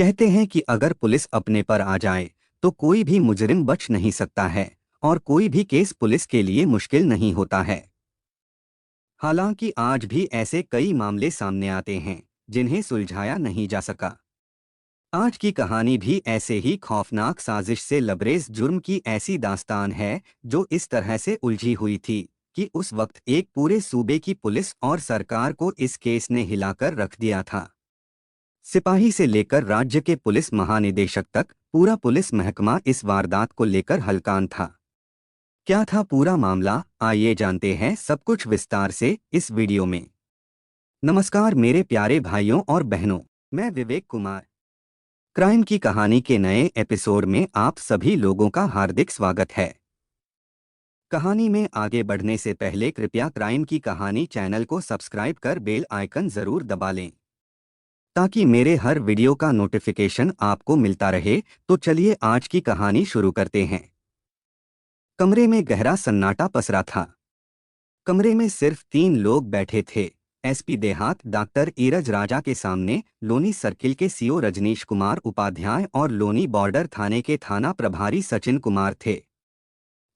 कहते हैं कि अगर पुलिस अपने पर आ जाए तो कोई भी मुजरिम बच नहीं सकता है और कोई भी केस पुलिस के लिए मुश्किल नहीं होता है। हालांकि आज भी ऐसे कई मामले सामने आते हैं जिन्हें सुलझाया नहीं जा सका। आज की कहानी भी ऐसे ही खौफनाक साजिश से लबरेज जुर्म की ऐसी दास्तान है जो इस तरह से उलझी हुई थी कि उस वक्त एक पूरे सूबे की पुलिस और सरकार को इस केस ने हिलाकर रख दिया था। सिपाही से लेकर राज्य के पुलिस महानिदेशक तक पूरा पुलिस महकमा इस वारदात को लेकर हलकान था। क्या था पूरा मामला, आइए जानते हैं सब कुछ विस्तार से इस वीडियो में। नमस्कार मेरे प्यारे भाइयों और बहनों, मैं विवेक कुमार। क्राइम की कहानी के नए एपिसोड में आप सभी लोगों का हार्दिक स्वागत है। कहानी में आगे बढ़ने से पहले कृपया क्राइम की कहानी चैनल को सब्सक्राइब कर बेल आइकन जरूर दबा लें ताकि मेरे हर वीडियो का नोटिफिकेशन आपको मिलता रहे। तो चलिए आज की कहानी शुरू करते हैं। कमरे में गहरा सन्नाटा पसरा था। कमरे में सिर्फ 3 लोग बैठे थे। एसपी देहात डॉक्टर ईरज राजा के सामने, लोनी सर्किल के सीओ रजनीश कुमार उपाध्याय और लोनी बॉर्डर थाने के थाना प्रभारी सचिन कुमार थे।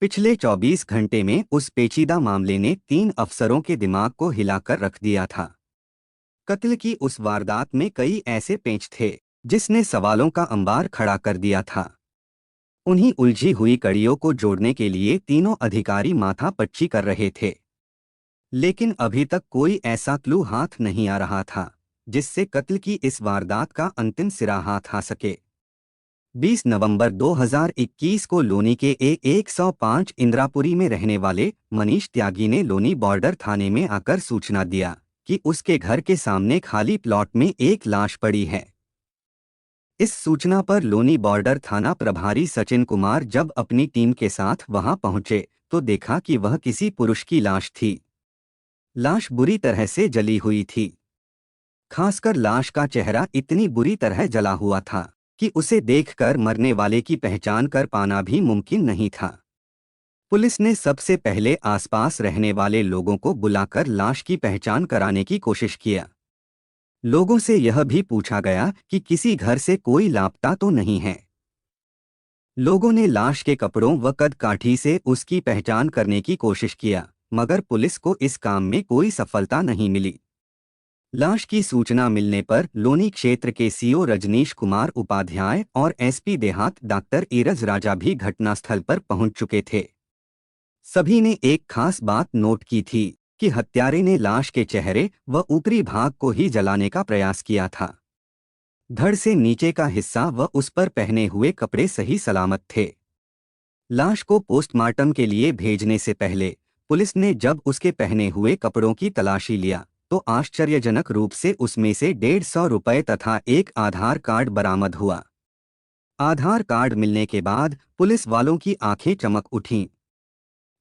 पिछले 24 घंटे में उस पेचीदा मामले ने 3 अफसरों के दिमाग को हिलाकर रख दिया था। कत्ल की उस वारदात में कई ऐसे पेंच थे जिसने सवालों का अंबार खड़ा कर दिया था। उन्हीं उलझी हुई कड़ियों को जोड़ने के लिए तीनों अधिकारी माथापच्ची कर रहे थे, लेकिन अभी तक कोई ऐसा क्लू हाथ नहीं आ रहा था जिससे कत्ल की इस वारदात का अंतिम सिरा हाथ आ सके। 20 नवंबर 2021 को लोनी के A105 इंद्रापुरी में रहने वाले मनीष त्यागी ने लोनी बॉर्डर थाने में आकर सूचना दिया कि उसके घर के सामने खाली प्लॉट में एक लाश पड़ी है। इस सूचना पर लोनी बॉर्डर थाना प्रभारी सचिन कुमार जब अपनी टीम के साथ वहां पहुंचे तो देखा कि वह किसी पुरुष की लाश थी। लाश बुरी तरह से जली हुई थी। खासकर लाश का चेहरा इतनी बुरी तरह जला हुआ था कि उसे देखकर मरने वाले की पहचान कर पाना भी मुमकिन नहीं था। पुलिस ने सबसे पहले आसपास रहने वाले लोगों को बुलाकर लाश की पहचान कराने की कोशिश किया। लोगों से यह भी पूछा गया कि किसी घर से कोई लापता तो नहीं है। लोगों ने लाश के कपड़ों व कद काठी से उसकी पहचान करने की कोशिश किया, मगर पुलिस को इस काम में कोई सफलता नहीं मिली। लाश की सूचना मिलने पर लोनी क्षेत्र के सीओ रजनीश कुमार उपाध्याय और एसपी देहात डॉक्टर ईरज राजा भी घटनास्थल पर पहुंच चुके थे। सभी ने एक खास बात नोट की थी कि हत्यारे ने लाश के चेहरे व ऊपरी भाग को ही जलाने का प्रयास किया था। धड़ से नीचे का हिस्सा व उस पर पहने हुए कपड़े सही सलामत थे। लाश को पोस्टमार्टम के लिए भेजने से पहले पुलिस ने जब उसके पहने हुए कपड़ों की तलाशी लिया तो आश्चर्यजनक रूप से उसमें से 150 रुपये तथा एक आधार कार्ड बरामद हुआ। आधार कार्ड मिलने के बाद पुलिस वालों की आंखें चमक उठीं।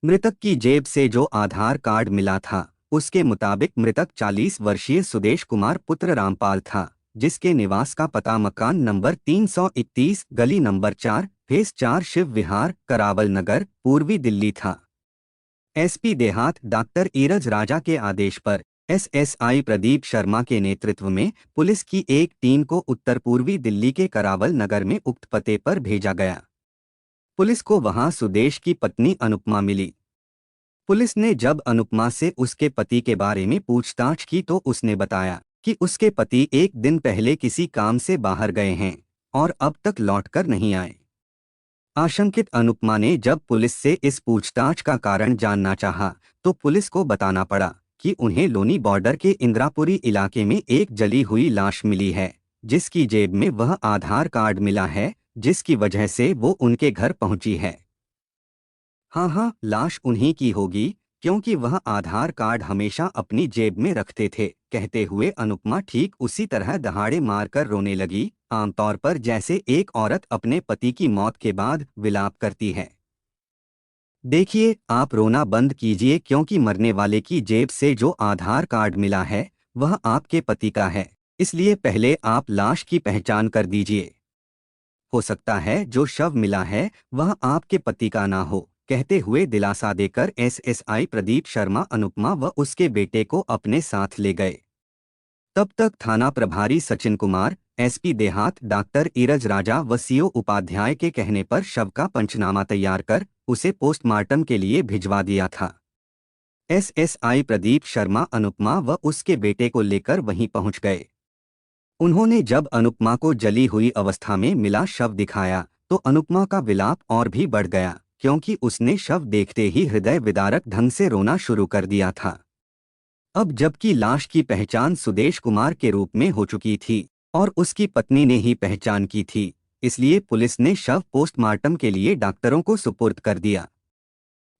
मृतक की जेब से जो आधार कार्ड मिला था उसके मुताबिक मृतक 40 वर्षीय सुदेश कुमार पुत्र रामपाल था, जिसके निवास का पता मकान नंबर 331 गली नंबर 4 फेस 4 शिव विहार करावल नगर पूर्वी दिल्ली था। एसपी देहात डॉक्टर ईरज राजा के आदेश पर एसएसआई प्रदीप शर्मा के नेतृत्व में पुलिस की एक टीम को उत्तर पूर्वी दिल्ली के करावल नगर में उक्त पते पर भेजा गया। पुलिस को वहां सुदेश की पत्नी अनुपमा मिली। पुलिस ने जब अनुपमा से उसके पति के बारे में पूछताछ की तो उसने बताया कि उसके पति एक दिन पहले किसी काम से बाहर गए हैं और अब तक लौटकर नहीं आए। आशंकित अनुपमा ने जब पुलिस से इस पूछताछ का कारण जानना चाहा तो पुलिस को बताना पड़ा कि उन्हें लोनी बॉर्डर के इंद्रापुरी इलाके में एक जली हुई लाश मिली है, जिसकी जेब में वह आधार कार्ड मिला है जिसकी वजह से वो उनके घर पहुंची है। हाँ, लाश उन्हीं की होगी क्योंकि वह आधार कार्ड हमेशा अपनी जेब में रखते थे, कहते हुए अनुपमा ठीक उसी तरह दहाड़े मारकर रोने लगी, आमतौर पर जैसे एक औरत अपने पति की मौत के बाद विलाप करती है। देखिए, आप रोना बंद कीजिए क्योंकि मरने वाले की जेब से जो आधार कार्ड मिला है वह आपके पति का है, इसलिए पहले आप लाश की पहचान कर दीजिए। हो सकता है जो शव मिला है वह आपके पति का ना हो, कहते हुए दिलासा देकर एसएसआई प्रदीप शर्मा अनुपमा व उसके बेटे को अपने साथ ले गए। तब तक थाना प्रभारी सचिन कुमार, एसपी देहात डॉक्टर ईरज राजा व सीओ उपाध्याय के कहने पर शव का पंचनामा तैयार कर उसे पोस्टमार्टम के लिए भिजवा दिया था। एसएसआई प्रदीप शर्मा अनुपमा व उसके बेटे को लेकर वहीं पहुंच गए। उन्होंने जब अनुपमा को जली हुई अवस्था में मिला शव दिखाया तो अनुपमा का विलाप और भी बढ़ गया, क्योंकि उसने शव देखते ही हृदय विदारक ढंग से रोना शुरू कर दिया था। अब जबकि लाश की पहचान सुदेश कुमार के रूप में हो चुकी थी और उसकी पत्नी ने ही पहचान की थी, इसलिए पुलिस ने शव पोस्टमार्टम के लिए डॉक्टरों को सुपुर्द कर दिया।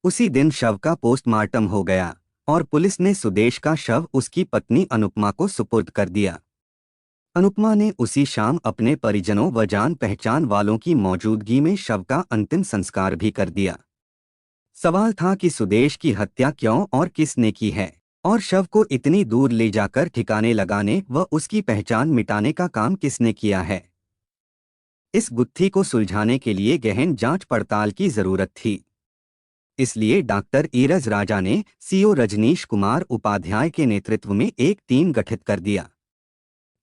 उसी दिन शव का पोस्टमार्टम हो गया और पुलिस ने सुदेश का शव उसकी पत्नी अनुपमा को सुपुर्द कर दिया। अनुपमा ने उसी शाम अपने परिजनों व जान पहचान वालों की मौजूदगी में शव का अंतिम संस्कार भी कर दिया। सवाल था कि सुदेश की हत्या क्यों और किसने की है और शव को इतनी दूर ले जाकर ठिकाने लगाने व उसकी पहचान मिटाने का काम किसने किया है। इस गुत्थी को सुलझाने के लिए गहन जांच पड़ताल की जरूरत थी। इसलिए डॉक्टर ईरज राजा ने सीओ रजनीश कुमार उपाध्याय के नेतृत्व में एक टीम गठित कर दिया।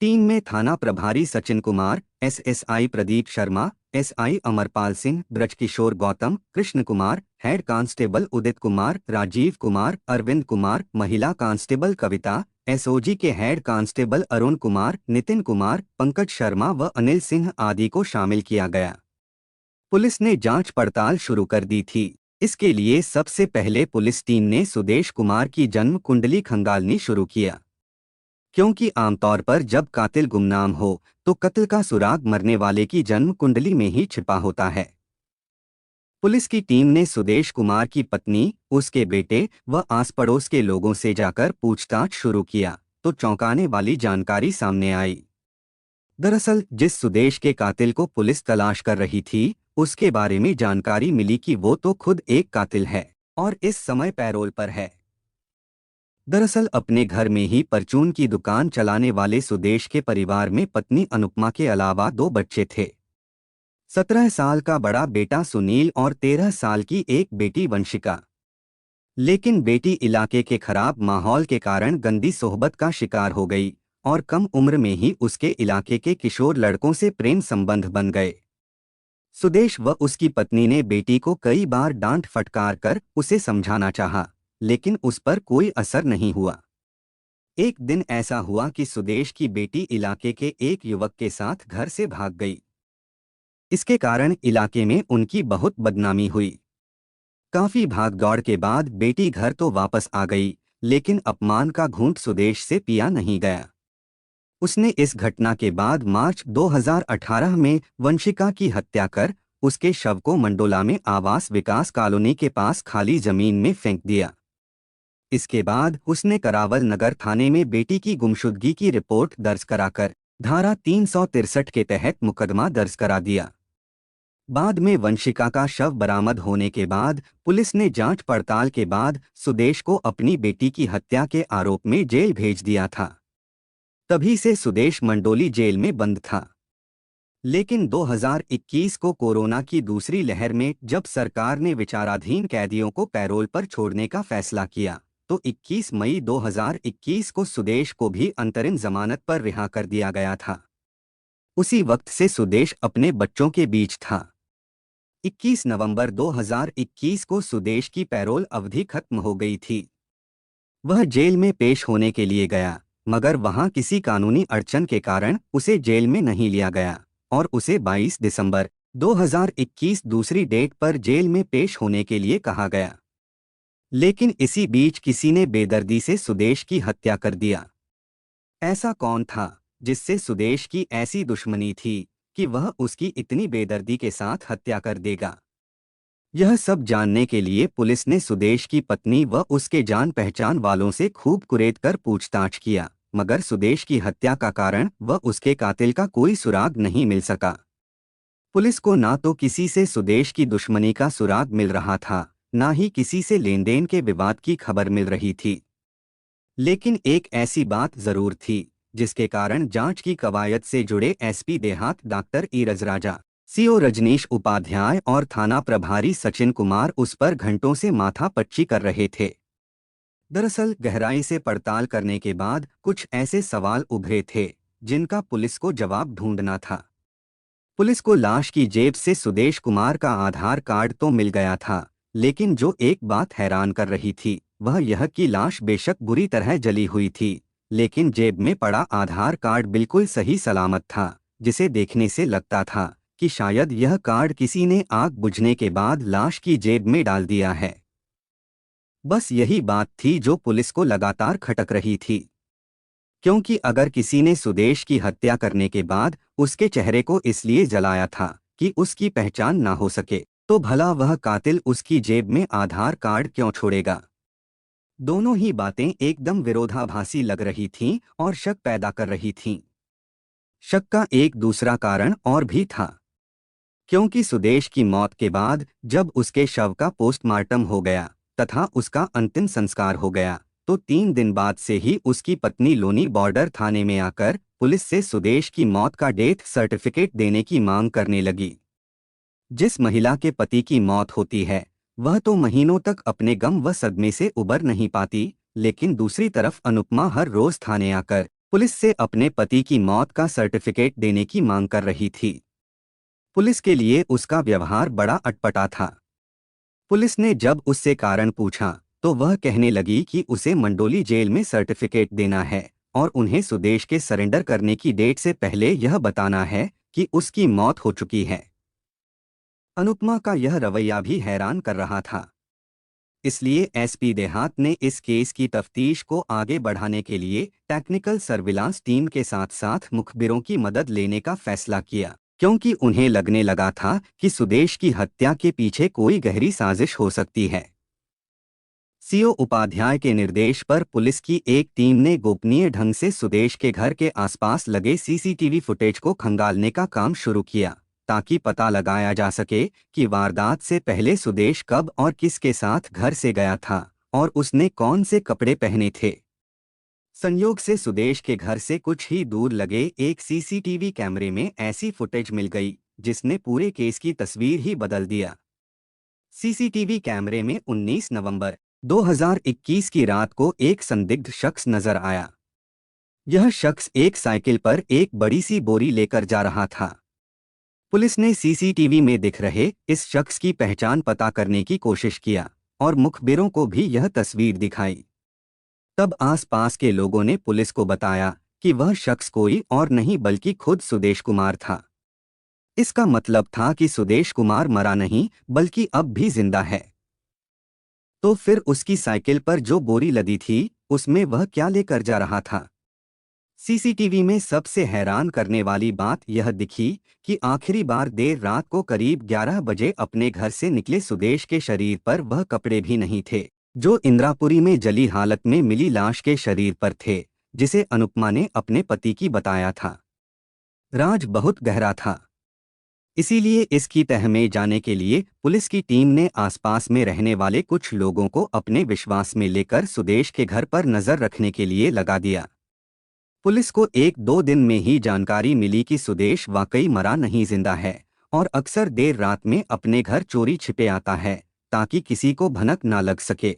टीम में थाना प्रभारी Sachin Kumar, SSI Pradeep Sharma, SI Amarpal Singh, Brajkishore Gautam, Krishna Kumar, head constable Udit Kumar, Rajiv Kumar, Arvind Kumar, महिला कांस्टेबल कविता, एसओजी के हेड कांस्टेबल अरुण कुमार, नितिन कुमार, पंकज शर्मा व अनिल सिंह आदि को शामिल किया गया। पुलिस ने जांच पड़ताल शुरू कर दी थी। इसके लिए सबसे पहले पुलिस टीम ने सुदेश कुमार की जन्म कुंडली खंगालनी शुरू किया, क्योंकि आमतौर पर जब कातिल गुमनाम हो तो कत्ल का सुराग मरने वाले की जन्म कुंडली में ही छिपा होता है। पुलिस की टीम ने सुदेश कुमार की पत्नी, उसके बेटे व आस पड़ोस के लोगों से जाकर पूछताछ शुरू किया तो चौंकाने वाली जानकारी सामने आई। दरअसल जिस सुदेश के कातिल को पुलिस तलाश कर रही थी, उसके बारे में जानकारी मिली कि वो तो खुद एक कातिल है और इस समय पैरोल पर है। दरअसल अपने घर में ही परचून की दुकान चलाने वाले सुदेश के परिवार में पत्नी अनुपमा के अलावा 2 बच्चे थे। 17 साल का बड़ा बेटा सुनील और 13 साल की एक बेटी वंशिका। लेकिन बेटी इलाके के खराब माहौल के कारण गंदी सोहबत का शिकार हो गई और कम उम्र में ही उसके इलाके के किशोर लड़कों से प्रेम संबंध बन गए। सुदेश व उसकी पत्नी ने बेटी को कई बार डांट फटकार कर उसे समझाना चाहा, लेकिन उस पर कोई असर नहीं हुआ। एक दिन ऐसा हुआ कि सुदेश की बेटी इलाके के एक युवक के साथ घर से भाग गई। इसके कारण इलाके में उनकी बहुत बदनामी हुई। काफी भागदौड़ के बाद बेटी घर तो वापस आ गई, लेकिन अपमान का घूंट सुदेश से पिया नहीं गया। उसने इस घटना के बाद मार्च 2018 में वंशिका की हत्या कर उसके शव को मंडोला में आवास विकास कॉलोनी के पास खाली जमीन में फेंक दिया। इसके बाद उसने करावल नगर थाने में बेटी की गुमशुदगी की रिपोर्ट दर्ज कराकर धारा 363 के तहत मुकदमा दर्ज करा दिया। बाद में वंशिका का शव बरामद होने के बाद पुलिस ने जांच पड़ताल के बाद सुदेश को अपनी बेटी की हत्या के आरोप में जेल भेज दिया था। तभी से सुदेश मंडोली जेल में बंद था। लेकिन 2021 को कोरोना की दूसरी लहर में जब सरकार ने विचाराधीन कैदियों को पैरोल पर छोड़ने का फैसला किया तो 21 मई 2021 को सुदेश को भी अंतरिम जमानत पर रिहा कर दिया गया था। उसी वक्त से सुदेश अपने बच्चों के बीच था। 21 नवंबर 2021 को सुदेश की पैरोल अवधि खत्म हो गई थी। वह जेल में पेश होने के लिए गया, मगर वहां किसी कानूनी अड़चन के कारण उसे जेल में नहीं लिया गया और उसे 22 दिसंबर 2021 दूसरी डेट पर जेल में पेश होने के लिए कहा गया। लेकिन इसी बीच किसी ने बेदर्दी से सुदेश की हत्या कर दिया। ऐसा कौन था जिससे सुदेश की ऐसी दुश्मनी थी कि वह उसकी इतनी बेदर्दी के साथ हत्या कर देगा? यह सब जानने के लिए पुलिस ने सुदेश की पत्नी व उसके जान पहचान वालों से खूब कुरेद कर पूछताछ किया, मगर सुदेश की हत्या का कारण व उसके कातिल का कोई सुराग नहीं मिल सका। पुलिस को ना तो किसी से सुदेश की दुश्मनी का सुराग मिल रहा था, ना ही किसी से लेन देन के विवाद की खबर मिल रही थी। लेकिन एक ऐसी बात जरूर थी जिसके कारण जांच की कवायद से जुड़े एसपी देहात डॉक्टर ईरज राजा, सीओ रजनीश उपाध्याय और थाना प्रभारी सचिन कुमार उस पर घंटों से माथापच्ची कर रहे थे। दरअसल गहराई से पड़ताल करने के बाद कुछ ऐसे सवाल उभरे थे जिनका पुलिस को जवाब ढूंढना था। पुलिस को लाश की जेब से सुदेश कुमार का आधार कार्ड तो मिल गया था, लेकिन जो एक बात हैरान कर रही थी वह यह कि लाश बेशक बुरी तरह जली हुई थी, लेकिन जेब में पड़ा आधार कार्ड बिल्कुल सही सलामत था, जिसे देखने से लगता था कि शायद यह कार्ड किसी ने आग बुझने के बाद लाश की जेब में डाल दिया है। बस यही बात थी जो पुलिस को लगातार खटक रही थी, क्योंकि अगर किसी ने सुदेश की हत्या करने के बाद उसके चेहरे को इसलिए जलाया था कि उसकी पहचान ना हो सके, तो भला वह कातिल उसकी जेब में आधार कार्ड क्यों छोड़ेगा। दोनों ही बातें एकदम विरोधाभासी लग रही थीं और शक पैदा कर रही थीं। शक का एक दूसरा कारण और भी था, क्योंकि सुदेश की मौत के बाद जब उसके शव का पोस्टमार्टम हो गया तथा उसका अंतिम संस्कार हो गया, तो 3 दिन बाद से ही उसकी पत्नी लोनी बॉर्डर थाने में आकर पुलिस से सुदेश की मौत का डेथ सर्टिफिकेट देने की मांग करने लगी। जिस महिला के पति की मौत होती है वह तो महीनों तक अपने गम व सदमे से उबर नहीं पाती, लेकिन दूसरी तरफ अनुपमा हर रोज थाने आकर पुलिस से अपने पति की मौत का सर्टिफिकेट देने की मांग कर रही थी। पुलिस के लिए उसका व्यवहार बड़ा अटपटा था। पुलिस ने जब उससे कारण पूछा तो वह कहने लगी कि उसे मंडोली जेल में सर्टिफिकेट देना है और उन्हें सुदेश के सरेंडर करने की डेट से पहले यह बताना है कि उसकी मौत हो चुकी है। अनुपमा का यह रवैया भी हैरान कर रहा था। इसलिए एसपी देहात ने इस केस की तफ्तीश को आगे बढ़ाने के लिए टेक्निकल सर्विलांस टीम के साथ साथ मुखबिरों की मदद लेने का फैसला किया, क्योंकि उन्हें लगने लगा था कि सुदेश की हत्या के पीछे कोई गहरी साजिश हो सकती है। सीओ उपाध्याय के निर्देश पर पुलिस की एक टीम ने गोपनीय ढंग से सुदेश के घर के आसपास लगे सीसीटीवी फुटेज को खंगालने का काम शुरू किया, ताकि पता लगाया जा सके कि वारदात से पहले सुदेश कब और किसके साथ घर से गया था और उसने कौन से कपड़े पहने थे। संयोग से सुदेश के घर से कुछ ही दूर लगे एक सीसीटीवी कैमरे में ऐसी फुटेज मिल गई जिसने पूरे केस की तस्वीर ही बदल दिया। सीसीटीवी कैमरे में 19 नवंबर 2021 की रात को एक संदिग्ध शख्स नजर आया। यह शख्स एक साइकिल पर एक बड़ी सी बोरी लेकर जा रहा था। पुलिस ने सीसीटीवी में दिख रहे इस शख्स की पहचान पता करने की कोशिश किया और मुखबिरों को भी यह तस्वीर दिखाई। तब आसपास के लोगों ने पुलिस को बताया कि वह शख्स कोई और नहीं बल्कि खुद सुदेश कुमार था। इसका मतलब था कि सुदेश कुमार मरा नहीं बल्कि अब भी जिंदा है। तो फिर उसकी साइकिल पर जो बोरी लदी थी उसमें वह क्या लेकर जा रहा था। सीसीटीवी में सबसे हैरान करने वाली बात यह दिखी कि आखिरी बार देर रात को करीब 11 बजे अपने घर से निकले सुदेश के शरीर पर वह कपड़े भी नहीं थे जो इंद्रापुरी में जली हालत में मिली लाश के शरीर पर थे, जिसे अनुपमा ने अपने पति की बताया था। राज बहुत गहरा था। इसीलिए इसकी तह में जाने के लिए पुलिस की टीम ने आसपास में रहने वाले कुछ लोगों को अपने विश्वास में लेकर सुदेश के घर पर नजर रखने के लिए लगा दिया। पुलिस को 1-2 दिन में ही जानकारी मिली कि सुदेश वाकई मरा नहीं जिंदा है और अक्सर देर रात में अपने घर चोरी छिपे आता है ताकि किसी को भनक ना लग सके।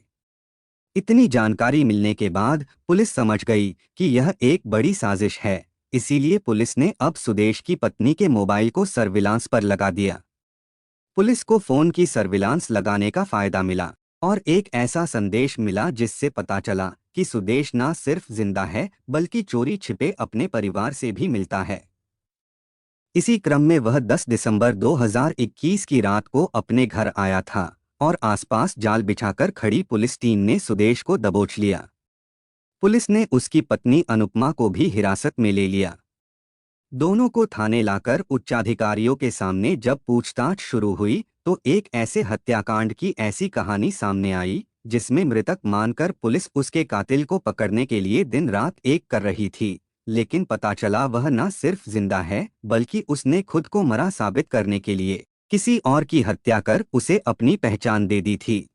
इतनी जानकारी मिलने के बाद पुलिस समझ गई कि यह एक बड़ी साजिश है, इसीलिए पुलिस ने अब सुदेश की पत्नी के मोबाइल को सर्विलांस पर लगा दिया। पुलिस को फोन की सर्विलांस लगाने का फायदा मिला और एक ऐसा संदेश मिला जिससे पता चला कि सुदेश न सिर्फ जिंदा है बल्कि चोरी छिपे अपने परिवार से भी मिलता है। इसी क्रम में वह 10 दिसंबर 2021 की रात को अपने घर आया था और आसपास जाल बिछाकर खड़ी पुलिस टीम ने सुदेश को दबोच लिया। पुलिस ने उसकी पत्नी अनुपमा को भी हिरासत में ले लिया। दोनों को थाने लाकर उच्चाधिकारियों के सामने जब पूछताछ शुरू हुई तो एक ऐसे हत्याकांड की ऐसी कहानी सामने आई जिसमें मृतक मानकर पुलिस उसके कातिल को पकड़ने के लिए दिन रात एक कर रही थी, लेकिन पता चला वह न सिर्फ जिंदा है बल्कि उसने खुद को मरा साबित करने के लिए किसी और की हत्या कर उसे अपनी पहचान दे दी थी।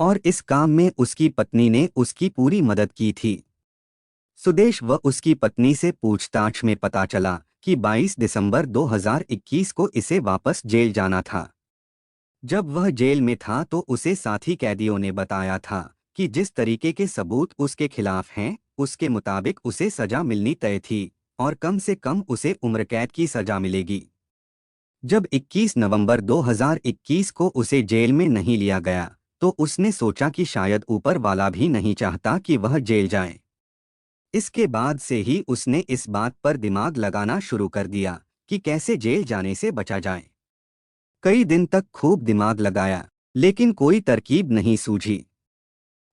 और इस काम में उसकी पत्नी ने उसकी पूरी मदद की थी। सुदेश व उसकी पत्नी से पूछताछ में पता चला कि 22 दिसंबर 2021 को इसे वापस जेल जाना था। जब वह जेल में था तो उसे साथी कैदियों ने बताया था कि जिस तरीके के सबूत उसके खिलाफ हैं, उसके मुताबिक उसे सजा मिलनी तय थी और कम से कम उसे उम्र कैद की सजा मिलेगी। जब 21 नवंबर 2021 को उसे जेल में नहीं लिया गया, तो उसने सोचा कि शायद ऊपर वाला भी नहीं चाहता कि वह जेल जाए। इसके बाद से ही उसने इस बात पर दिमाग लगाना शुरू कर दिया कि कैसे जेल जाने से बचा जाए। कई दिन तक खूब दिमाग लगाया, लेकिन कोई तरकीब नहीं सूझी।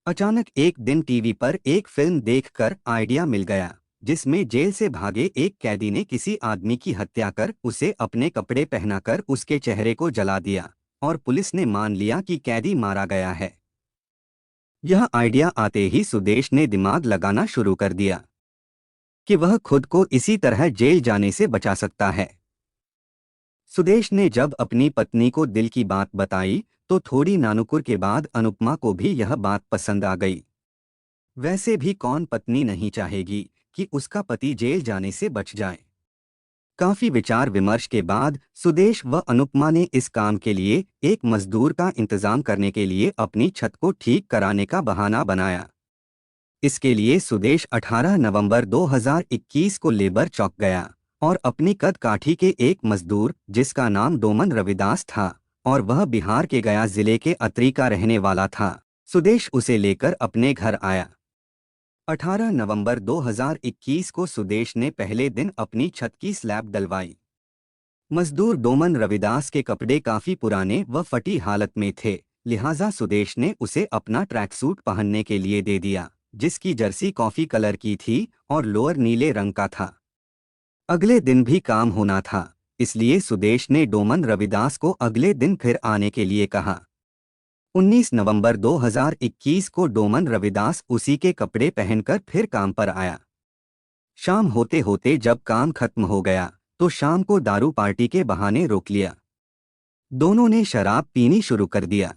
अचानक एक दिन टीवी पर एक फिल्म देखकर आइडिया मिल गया, जिसमें जेल से भागे एक कैदी ने किसी आदमी की हत्या कर उसे अपने कपड़े पहनाकर उसके चेहरे को जला दिया, और पुलिस ने मान लिया कि कैदी मारा गया है। यह आइडिया आते ही सुदेश ने दिमाग लगाना शुरू कर दिया कि वह खुद को इसी तरह जेल जाने से बचा सकता है। सुदेश ने जब अपनी पत्नी को दिल की बात बताई, तो थोड़ी नानुकुर के बाद अनुपमा को भी यह बात पसंद आ गई। वैसे भी कौन पत्नी नहीं चाहेगी कि उसका पति जेल जाने से बच जाए। काफी विचार विमर्श के बाद सुदेश व अनुपमा ने इस काम के लिए एक मजदूर का इंतजाम करने के लिए अपनी छत को ठीक कराने का बहाना बनाया। इसके लिए सुदेश 18 नवंबर 2021 को लेबर चौक गया और अपनी कद काठी के एक मजदूर, जिसका नाम डोमन रविदास था और वह बिहार के गया जिले के अतरी का रहने वाला था, सुदेश उसे लेकर अपने घर आया। 18 नवंबर 2021 को सुदेश ने पहले दिन अपनी छत की स्लैब डलवाई। मजदूर डोमन रविदास के कपड़े काफी पुराने व फटी हालत में थे, लिहाजा सुदेश ने उसे अपना ट्रैक सूट पहनने के लिए दे दिया, जिसकी जर्सी कॉफी कलर की थी और लोअर नीले रंग का था। अगले दिन भी काम होना था, इसलिए सुदेश ने डोमन रविदास को अगले दिन फिर आने के लिए कहा। 19 नवंबर 2021 को डोमन रविदास उसी के कपड़े पहनकर फिर काम पर आया। शाम होते होते जब काम खत्म हो गया, तो शाम को दारू पार्टी के बहाने रोक लिया। दोनों ने शराब पीनी शुरू कर दिया।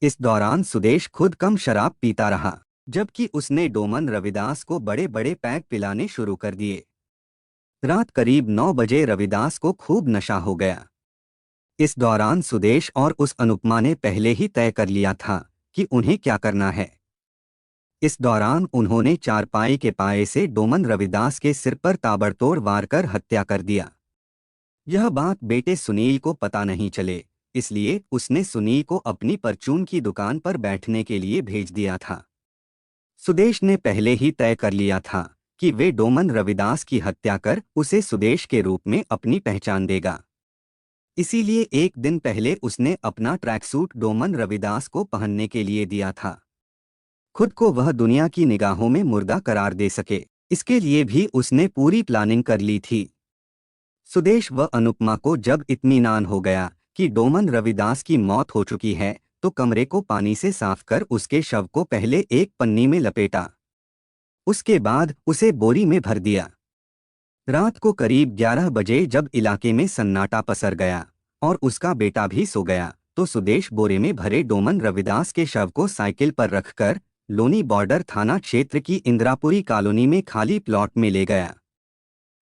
इस दौरान सुदेश खुद कम शराब पीता रहा, जबकि उसने डोमन रविदास को बड़े बड़े पैक पिलाने शुरू कर दिए। रात करीब 9 बजे रविदास को खूब नशा हो गया। इस दौरान सुदेश और उस अनुपमा ने पहले ही तय कर लिया था कि उन्हें क्या करना है। इस दौरान उन्होंने चारपाई के पाए से डोमन रविदास के सिर पर ताबड़तोड़ वार कर हत्या कर दिया। यह बात बेटे सुनील को पता नहीं चले, इसलिए उसने सुनील को अपनी परचून की दुकान पर बैठने के लिए भेज दिया था। सुदेश ने पहले ही तय कर लिया था कि वे डोमन रविदास की हत्या कर उसे सुदेश के रूप में अपनी पहचान देगा। इसीलिए एक दिन पहले उसने अपना ट्रैकसूट डोमन रविदास को पहनने के लिए दिया था, खुद को वह दुनिया की निगाहों में मुर्दा करार दे सके। इसके लिए भी उसने पूरी प्लानिंग कर ली थी। सुदेश व अनुपमा को जब इत्मीनान हो गया कि डोमन रविदास की मौत हो चुकी है, तो कमरे को पानी से साफ कर उसके शव को पहले एक पन्नी में लपेटा। उसके बाद उसे बोरी में भर दिया। रात को करीब 11 बजे जब इलाके में सन्नाटा पसर गया और उसका बेटा भी सो गया, तो सुदेश बोरे में भरे डोमन रविदास के शव को साइकिल पर रखकर लोनी बॉर्डर थाना क्षेत्र की इंदिरापुरी कॉलोनी में खाली प्लॉट में ले गया।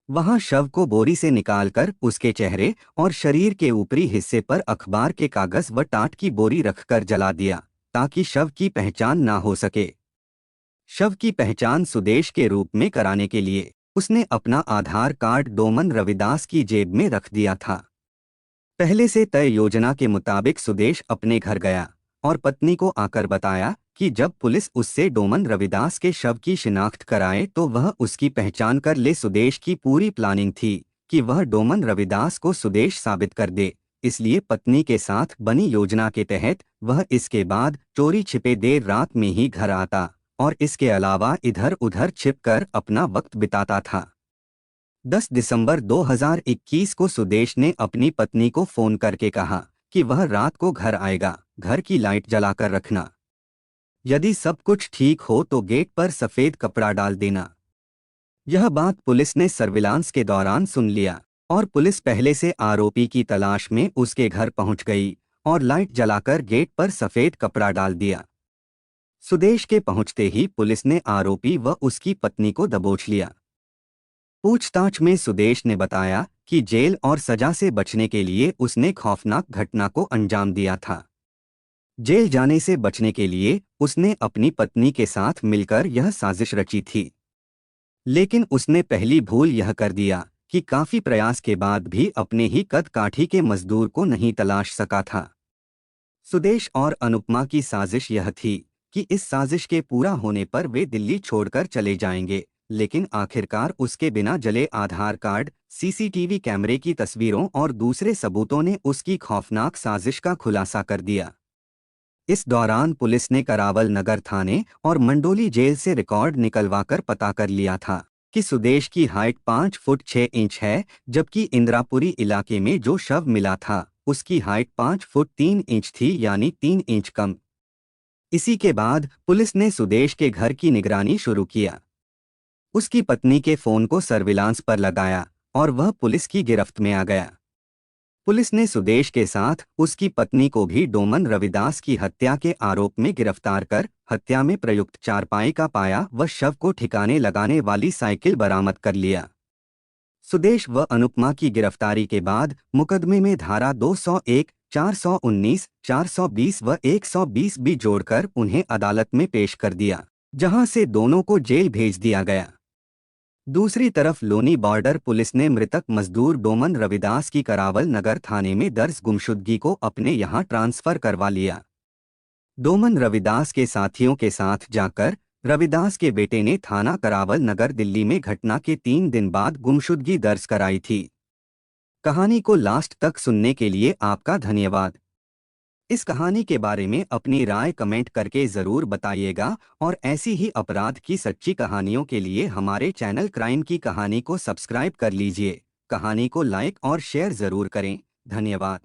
वहां शव को बोरी से निकालकर उसके चेहरे और शरीर के ऊपरी हिस्से पर अखबार के कागज व टाट की बोरी रखकर जला दिया, ताकि शव की पहचान ना हो सके। शव की पहचान सुदेश के रूप में कराने के लिए उसने अपना आधार कार्ड डोमन रविदास की जेब में रख दिया था। पहले से तय योजना के मुताबिक सुदेश अपने घर गया और पत्नी को आकर बताया कि जब पुलिस उससे डोमन रविदास के शव की शिनाख्त कराए तो वह उसकी पहचान कर ले। सुदेश की पूरी प्लानिंग थी कि वह डोमन रविदास को सुदेश साबित कर दे, इसलिए पत्नी के साथ बनी योजना के तहत वह इसके बाद चोरी छिपे देर रात में ही घर आता और इसके अलावा इधर उधर छिपकर अपना वक्त बिताता था। 10 दिसंबर 2021 को सुदेश ने अपनी पत्नी को फोन करके कहा कि वह रात को घर आएगा, घर की लाइट जलाकर रखना। यदि सब कुछ ठीक हो तो गेट पर सफेद कपड़ा डाल देना। यह बात पुलिस ने सर्विलांस के दौरान सुन लिया और पुलिस पहले से आरोपी की तलाश में उसके घर पहुंच गई और लाइट जलाकर गेट पर सफेद कपड़ा डाल दिया। सुदेश के पहुंचते ही पुलिस ने आरोपी व उसकी पत्नी को दबोच लिया। पूछताछ में सुदेश ने बताया कि जेल और सजा से बचने के लिए उसने खौफनाक घटना को अंजाम दिया था। जेल जाने से बचने के लिए उसने अपनी पत्नी के साथ मिलकर यह साजिश रची थी। लेकिन उसने पहली भूल यह कर दिया कि काफी प्रयास के बाद भी अपने ही कद काठी के मजदूर को नहीं तलाश सका था। सुदेश और अनुपमा की साजिश यह थी कि इस साजिश के पूरा होने पर वे दिल्ली छोड़कर चले जाएंगे, लेकिन आखिरकार उसके बिना जले आधार कार्ड, सीसीटीवी कैमरे की तस्वीरों और दूसरे सबूतों ने उसकी खौफनाक साजिश का खुलासा कर दिया। इस दौरान पुलिस ने करावल नगर थाने और मंडोली जेल से रिकॉर्ड निकलवाकर पता कर लिया था कि सुदेश की हाइट 5 फुट 6 इंच है, जबकि इंद्रापुरी इलाके में जो शव मिला था उसकी हाइट 5 फुट 3 इंच थी, यानी 3 इंच कम। इसी के बाद पुलिस ने सुदेश के घर की निगरानी शुरू किया। उसकी पत्नी के फोन को सर्विलांस पर लगाया और वह पुलिस की गिरफ्त में आ गया। पुलिस ने सुदेश के साथ उसकी पत्नी को भी डोमन रविदास की हत्या के आरोप में गिरफ्तार कर हत्या में प्रयुक्त चारपाई का पाया व शव को ठिकाने लगाने वाली साइकिल बरामद कर लिया। सुदेश व अनुपमा की गिरफ्तारी के बाद मुकदमे में धारा 201, 419, 420 व 120 भी जोड़कर उन्हें अदालत में पेश कर दिया, जहां से दोनों को जेल भेज दिया गया। दूसरी तरफ लोनी बॉर्डर पुलिस ने मृतक मजदूर डोमन रविदास की करावल नगर थाने में दर्ज गुमशुदगी को अपने यहां ट्रांसफर करवा लिया। डोमन रविदास के साथियों के साथ जाकर रविदास के बेटे ने थाना करावल नगर दिल्ली में घटना के 3 दिन बाद गुमशुदगी दर्ज कराई थी। कहानी को लास्ट तक सुनने के लिए आपका धन्यवाद। इस कहानी के बारे में अपनी राय कमेंट करके ज़रूर बताइएगा और ऐसी ही अपराध की सच्ची कहानियों के लिए हमारे चैनल क्राइम की कहानी को सब्सक्राइब कर लीजिए। कहानी को लाइक और शेयर ज़रूर करें। धन्यवाद।